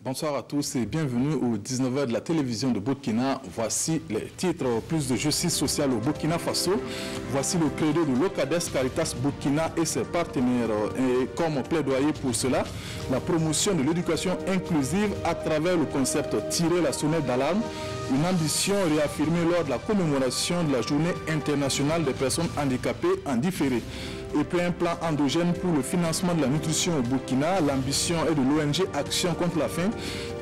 Bonsoir à tous et bienvenue au 19h de la télévision de Burkina. Voici les titres. Plus de justice sociale au Burkina Faso. Voici le credo de l'Ocades Caritas Burkina et ses partenaires. Et comme plaidoyer pour cela, la promotion de l'éducation inclusive à travers le concept tirer la sonnette d'alarme. Une ambition réaffirmée lors de la commémoration de la journée internationale des personnes handicapées en différé. Et puis un plan endogène pour le financement de la nutrition au Burkina. L'ambition est de l'ONG Action contre la faim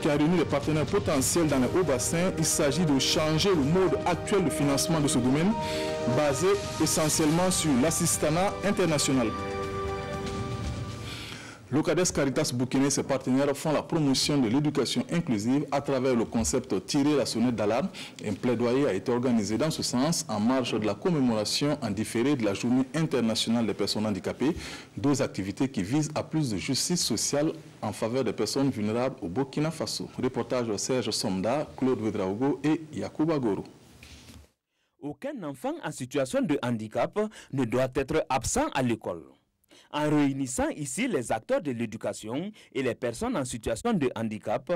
qui a réuni les partenaires potentiels dans les hauts bassins. Il s'agit de changer le mode actuel de financement de ce domaine basé essentiellement sur l'assistanat international. L'Ocades Caritas Burkina et ses partenaires font la promotion de l'éducation inclusive à travers le concept tirer la sonnette d'alarme. Un plaidoyer a été organisé dans ce sens en marge de la commémoration en différé de la journée internationale des personnes handicapées. Deux activités qui visent à plus de justice sociale en faveur des personnes vulnérables au Burkina Faso. Reportage de Serge Somda, Claude Vedraogo et Yacouba Goro. Aucun enfant en situation de handicap ne doit être absent à l'école. En réunissant ici les acteurs de l'éducation et les personnes en situation de handicap,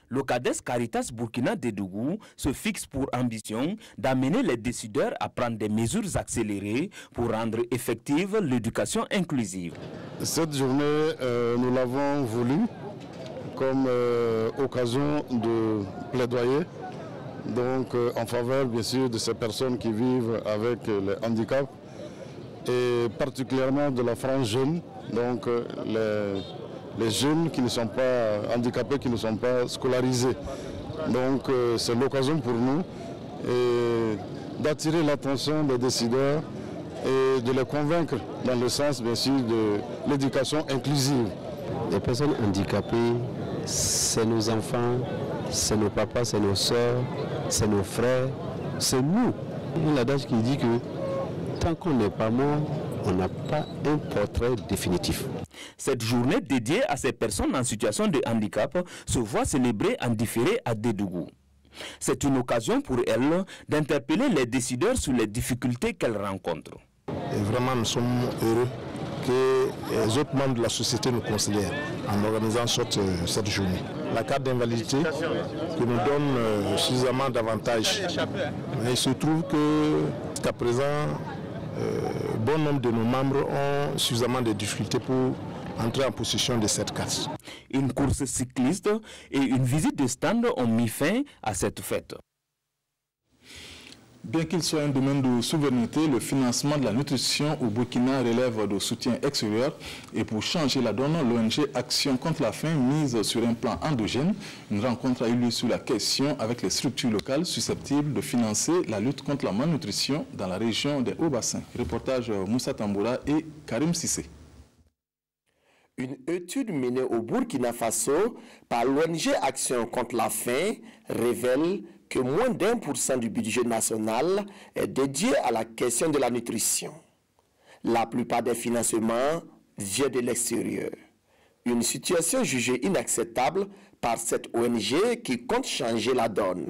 l'Ocades Caritas Burkina de Dougou se fixe pour ambition d'amener les décideurs à prendre des mesures accélérées pour rendre effective l'éducation inclusive. Cette journée, nous l'avons voulu comme occasion de plaidoyer donc, en faveur bien sûr de ces personnes qui vivent avec les handicaps, et particulièrement de la frange jeune, donc les jeunes qui ne sont pas handicapés, qui ne sont pas scolarisés. Donc c'est l'occasion pour nous d'attirer l'attention des décideurs et de les convaincre dans le sens bien sûr de l'éducation inclusive. Les personnes handicapées, c'est nos enfants, c'est nos papas, c'est nos soeurs, c'est nos frères, c'est nous. Il y a l'adage qui dit que tant qu'on n'est pas mort, on n'a pas un portrait définitif. Cette journée dédiée à ces personnes en situation de handicap se voit célébrée en différé à Dédougou. C'est une occasion pour elles d'interpeller les décideurs sur les difficultés qu'elles rencontrent. Et vraiment, nous sommes heureux que les autres membres de la société nous considèrent en organisant cette journée. La carte d'invalidité que nous donne suffisamment d'avantages. Mais il se trouve que jusqu'à présent, bon nombre de nos membres ont suffisamment de difficultés pour entrer en possession de cette carte. Une course cycliste et une visite de stand ont mis fin à cette fête. Bien qu'il soit un domaine de souveraineté, le financement de la nutrition au Burkina relève de soutien extérieur. Et pour changer la donne, l'ONG Action contre la faim mise sur un plan endogène. Une rencontre a eu lieu sur la question avec les structures locales susceptibles de financer la lutte contre la malnutrition dans la région des Hauts-Bassins. Reportage Moussa Tamboura et Karim Sissé. Une étude menée au Burkina Faso par l'ONG Action contre la faim révèle que moins d'1% du budget national est dédié à la question de la nutrition. La plupart des financements viennent de l'extérieur. Une situation jugée inacceptable par cette ONG qui compte changer la donne.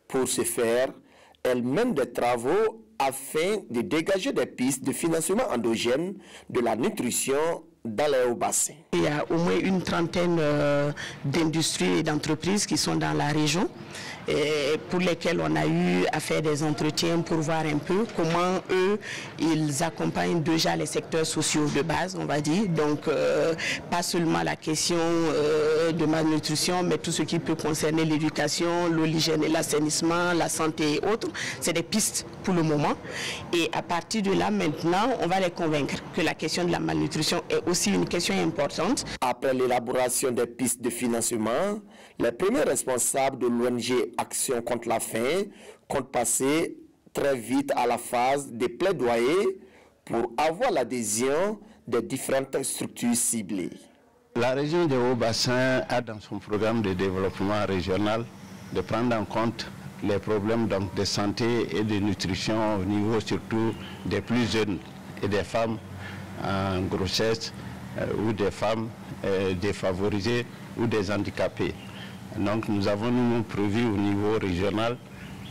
Pour ce faire, elle mène des travaux afin de dégager des pistes de financement endogène de la nutrition dans les hauts bassins. Il y a au moins une trentaine d'industries et d'entreprises qui sont dans la région et pour lesquelles on a eu à faire des entretiens pour voir un peu comment eux, ils accompagnent déjà les secteurs sociaux de base, on va dire. Donc, pas seulement la question de malnutrition, mais tout ce qui peut concerner l'éducation, l'eau, l'hygiène et l'assainissement, la santé et autres. C'est des pistes pour le moment. Et à partir de là, maintenant, on va les convaincre que la question de la malnutrition est aussi une question importante. Après l'élaboration des pistes de financement, les premiers responsables de l'ONG Action contre la faim comptent passer très vite à la phase des plaidoyers pour avoir l'adhésion des différentes structures ciblées. La région des Hauts-Bassins a dans son programme de développement régional de prendre en compte les problèmes donc, de santé et de nutrition au niveau surtout des plus jeunes et des femmes en grossesse ou des femmes défavorisées ou des handicapés. Donc nous avons nous prévu au niveau régional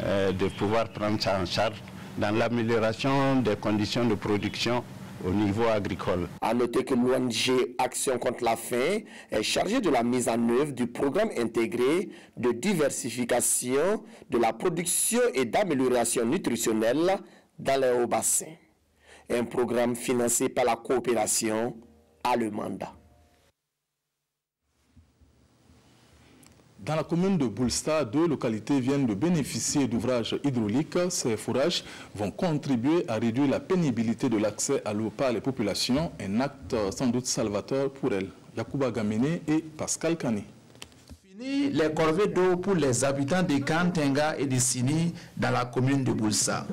de pouvoir prendre ça en charge dans l'amélioration des conditions de production au niveau agricole. À noter que l'ONG Action contre la faim est chargée de la mise en œuvre du programme intégré de diversification de la production et d'amélioration nutritionnelle dans les hauts bassins. Un programme financé par la coopération allemande. Dans la commune de Boulsta, 2 localités viennent de bénéficier d'ouvrages hydrauliques. Ces forages vont contribuer à réduire la pénibilité de l'accès à l'eau par les populations, un acte sans doute salvateur pour elles. Yacouba Gamene et Pascal Kani. Fini les corvées d'eau pour les habitants de Kantenga et de Sini dans la commune de Boulsta.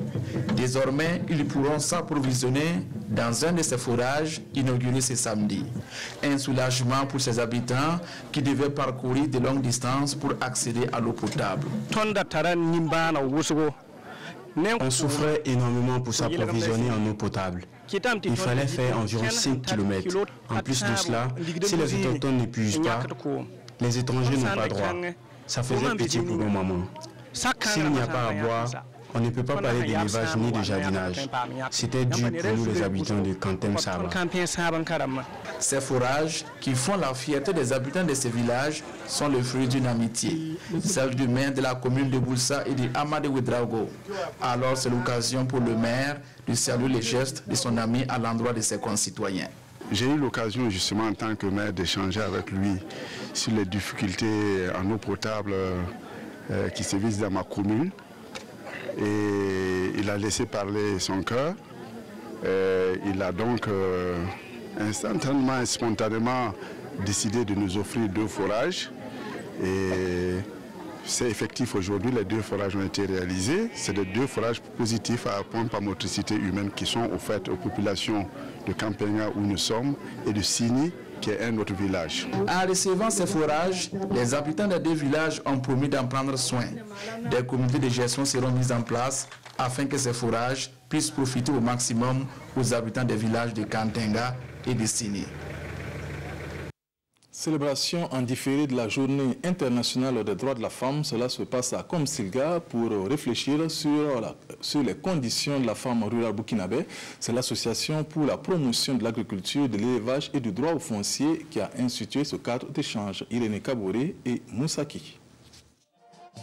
Désormais, ils pourront s'approvisionner dans un de ces forages inaugurés ce samedi. Un soulagement pour ces habitants qui devaient parcourir de longues distances pour accéder à l'eau potable. On souffrait énormément pour s'approvisionner en eau potable. Il fallait faire environ 5 km. En plus de cela, si les autochtones ne puissent pas, les étrangers n'ont pas droit. Ça faisait pitié pour nos mamans. S'il n'y a pas à boire, on ne peut pas parler d'élevage ni de jardinage. C'était dur pour nous les habitants de Kantem Saba. Ces forages, qui font la fierté des habitants de ces villages, sont le fruit d'une amitié, celle du maire de la commune de Boulsa et de Amadé Ouedraogo. Alors c'est l'occasion pour le maire de saluer les gestes de son ami à l'endroit de ses concitoyens. J'ai eu l'occasion justement en tant que maire d'échanger avec lui sur les difficultés en eau potable qui se vivent dans ma commune. Et il a laissé parler son cœur. Il a donc instantanément et spontanément décidé de nous offrir 2 forages. Et c'est effectif aujourd'hui, les 2 forages ont été réalisés. C'est des 2 forages positifs à pompe à motricité humaine qui sont offerts aux populations de Kampenga où nous sommes et de Sini, qui est un autre village. En recevant ces forages, les habitants des 2 villages ont promis d'en prendre soin. Des comités de gestion seront mis en place afin que ces forages puissent profiter au maximum aux habitants des villages de Kantenga et de Sini. Célébration en différé de la Journée internationale des droits de la femme. Cela se passe à Komsilga pour réfléchir sur les conditions de la femme rurale burkinabé. C'est l'association pour la promotion de l'agriculture, de l'élevage et du droit au foncier qui a institué ce cadre d'échange. Irénée Kaboré et Moussaki.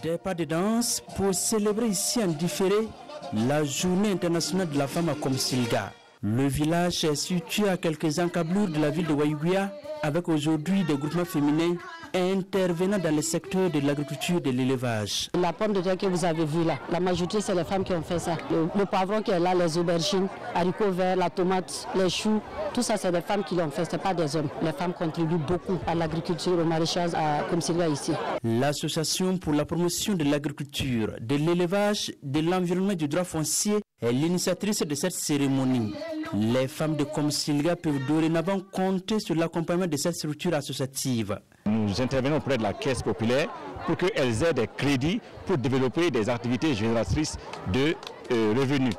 Des pas de danse pour célébrer ici en différé la Journée internationale de la femme à Komsilga. Le village est situé à quelques encablures de la ville de Waïguia, avec aujourd'hui des groupements féminins intervenant dans le secteur de l'agriculture et de l'élevage. La pomme de terre que vous avez vue là, la majorité c'est les femmes qui ont fait ça. Le poivron qui est là, les aubergines, haricots verts, la tomate, les choux, tout ça c'est des femmes qui l'ont fait, ce n'est pas des hommes. Les femmes contribuent beaucoup à l'agriculture, au maraîchage, comme c'est là ici. L'association pour la promotion de l'agriculture, de l'élevage, de l'environnement et du droit foncier est l'initiatrice de cette cérémonie. Les femmes de Komsilga peuvent dorénavant compter sur l'accompagnement de cette structure associative. Nous intervenons auprès de la Caisse populaire pour qu'elles aient des crédits pour développer des activités génératrices de revenus.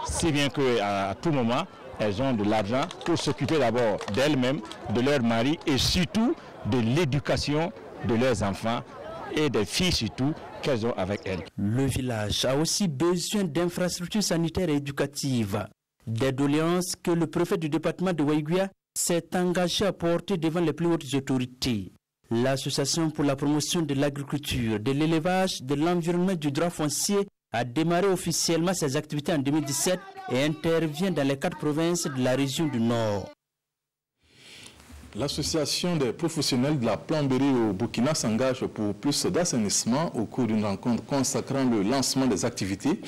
Si bien qu'à tout moment, elles ont de l'argent pour s'occuper d'abord d'elles-mêmes, de leurs maris et surtout de l'éducation de leurs enfants et des filles surtout qu'elles ont avec elles. Le village a aussi besoin d'infrastructures sanitaires et éducatives. Des doléances que le préfet du département de Waïguia s'est engagé à porter devant les plus hautes autorités. L'association pour la promotion de l'agriculture, de l'élevage, de l'environnement et du droit foncier a démarré officiellement ses activités en 2017 et intervient dans les 4 provinces de la région du Nord. L'association des professionnels de la plomberie au Burkina s'engage pour plus d'assainissement au cours d'une rencontre consacrant le lancement des activités.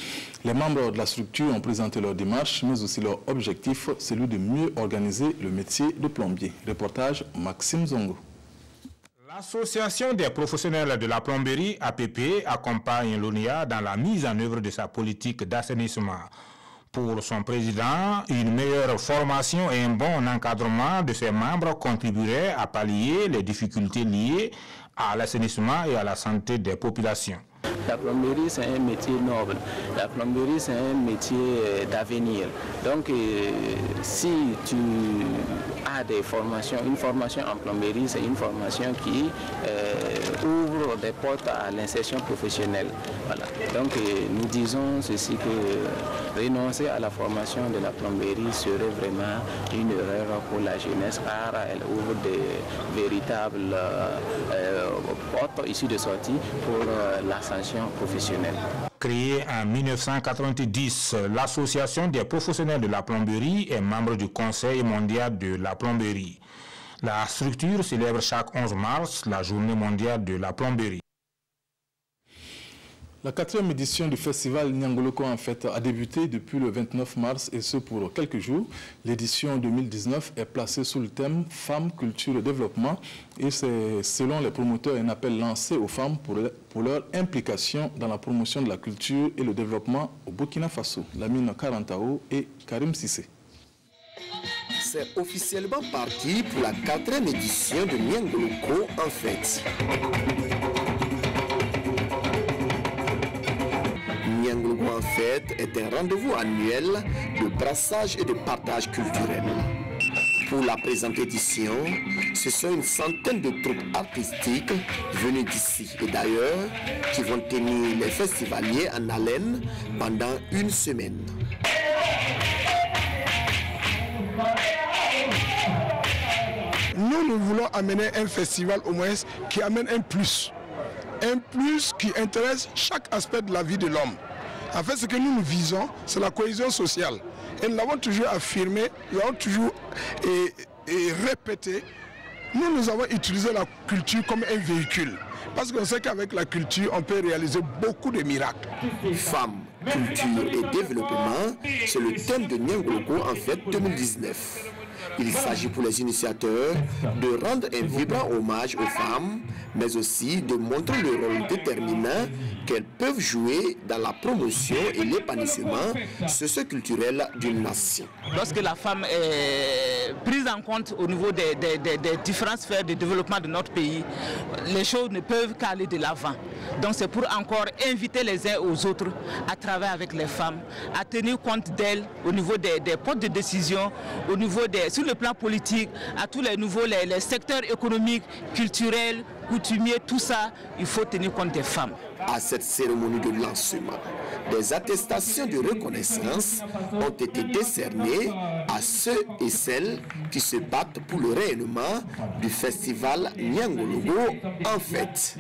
Les membres de la structure ont présenté leur démarche, mais aussi leur objectif, celui de mieux organiser le métier de plombier. Reportage Maxime Zongo. L'Association des professionnels de la plomberie, APP, accompagne l'ONIA dans la mise en œuvre de sa politique d'assainissement. Pour son président, une meilleure formation et un bon encadrement de ses membres contribueraient à pallier les difficultés liées à l'assainissement et à la santé des populations. La plomberie, c'est un métier noble. La plomberie, c'est un métier d'avenir. Donc, si tu as des formations, une formation en plomberie, c'est une formation qui ouvre des portes à l'insertion professionnelle. Voilà. Donc, nous disons ceci que renoncer à la formation de la plomberie serait vraiment une erreur pour la jeunesse, car elle ouvre des véritables portes issues de sortie pour l'ascension professionnelle. Créée en 1990, l'Association des professionnels de la plomberie est membre du Conseil mondial de la plomberie. La structure célèbre chaque 11 mars la journée mondiale de la plomberie. La 4e édition du festival Nyangoloko en fait a débuté depuis le 29 mars et ce pour quelques jours. L'édition 2019 est placée sous le thème Femmes, Culture et Développement et c'est selon les promoteurs un appel lancé aux femmes pour leur implication dans la promotion de la culture et le développement au Burkina Faso. Lamine Karantao et Karim Sissé. C'est officiellement parti pour la 4e édition de Nyangoloko en fait. Nyangoloko en fait est un rendez-vous annuel de brassage et de partage culturel. Pour la présente édition, ce sont une centaine de troupes artistiques venues d'ici et d'ailleurs qui vont tenir les festivaliers en haleine pendant une semaine. Nous voulons amener un festival au moins qui amène un plus qui intéresse chaque aspect de la vie de l'homme. En fait, ce que nous visons, c'est la cohésion sociale. Et nous l'avons toujours affirmé, nous l'avons toujours répété. Nous avons utilisé la culture comme un véhicule. Parce qu'on sait qu'avec la culture, on peut réaliser beaucoup de miracles. Femmes, culture et développement, c'est le thème de Nyangoloko en fait 2019. Il s'agit pour les initiateurs de rendre un vibrant hommage aux femmes, mais aussi de montrer le rôle déterminant qu'elles peuvent jouer dans la promotion et l'épanouissement socio-culturel d'une nation. Lorsque la femme est prise en compte au niveau des différentes sphères de développement de notre pays, les choses ne peuvent qu'aller de l'avant. Donc c'est pour encore inviter les uns aux autres à travailler avec les femmes, à tenir compte d'elles au niveau des postes de décision, au niveau sur le plan politique, à tous les niveaux, les secteurs économiques, culturels, coutumiers, tout ça, il faut tenir compte des femmes. À cette cérémonie de lancement, des attestations de reconnaissance ont été décernées à ceux et celles qui se battent pour le rayonnement du festival Nyangoloko en fait.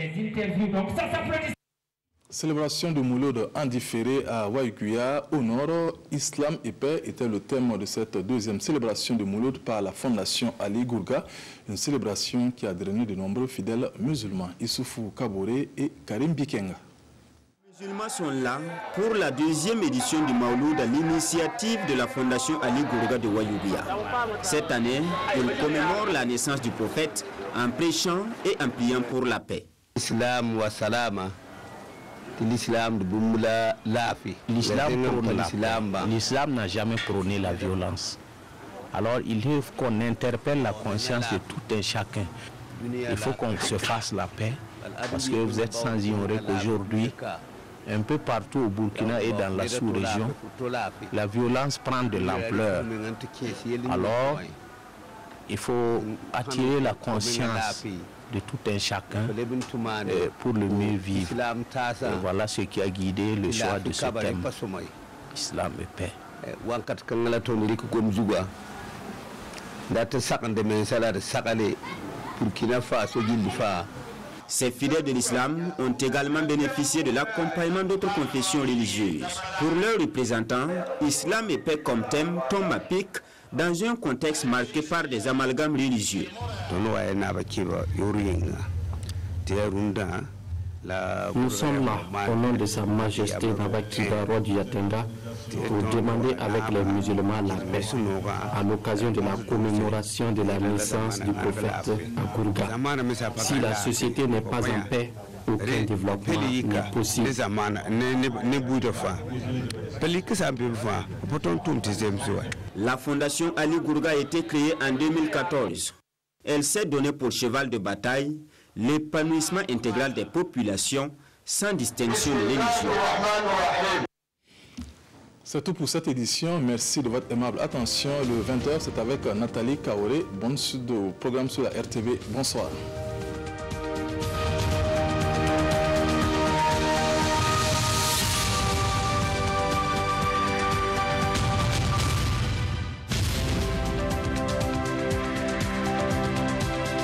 Célébration de Mouloud en différé à Waïkuya au nord, Islam et paix était le thème de cette deuxième célébration de Mouloud par la Fondation Ali Gourga, une célébration qui a drainé de nombreux fidèles musulmans, Issoufou Kaboré et Karim Bikenga. Les musulmans sont là pour la deuxième édition du Mauloud à l'initiative de la Fondation Ali Gourga de Waïkuya. Cette année, ils commémorent la naissance du prophète en prêchant et en priant pour la paix. Islam wa salama. L'islam n'a jamais prôné la violence. Alors il faut qu'on interpelle la conscience de tout un chacun. Il faut qu'on se fasse la paix parce que vous êtes sans ignorer qu'aujourd'hui, un peu partout au Burkina et dans la sous-région, la violence prend de l'ampleur. Alors il faut attirer la conscience de tout un chacun pour le mieux vivre. Et voilà ce qui a guidé le choix de ce thème, Islam et paix. Ces fidèles de l'islam ont également bénéficié de l'accompagnement d'autres confessions religieuses. Pour leurs représentants, Islam et paix comme thème tombe à pic dans un contexte marqué par des amalgames religieux. Nous sommes là, au nom de Sa Majesté Nabakiba Roi du Yatenda, pour demander avec les musulmans la paix à l'occasion de la commémoration de la naissance du prophète à Gourga. Si la société n'est pas en paix, aucun développement n'est possible. La Fondation Ali Gourga a été créée en 2014. Elle s'est donnée pour cheval de bataille l'épanouissement intégral des populations sans distinction de religion. C'est tout pour cette édition. Merci de votre aimable attention. Le 20h, c'est avec Nathalie Kaoré. Bonne suite au programme sur la RTV. Bonsoir.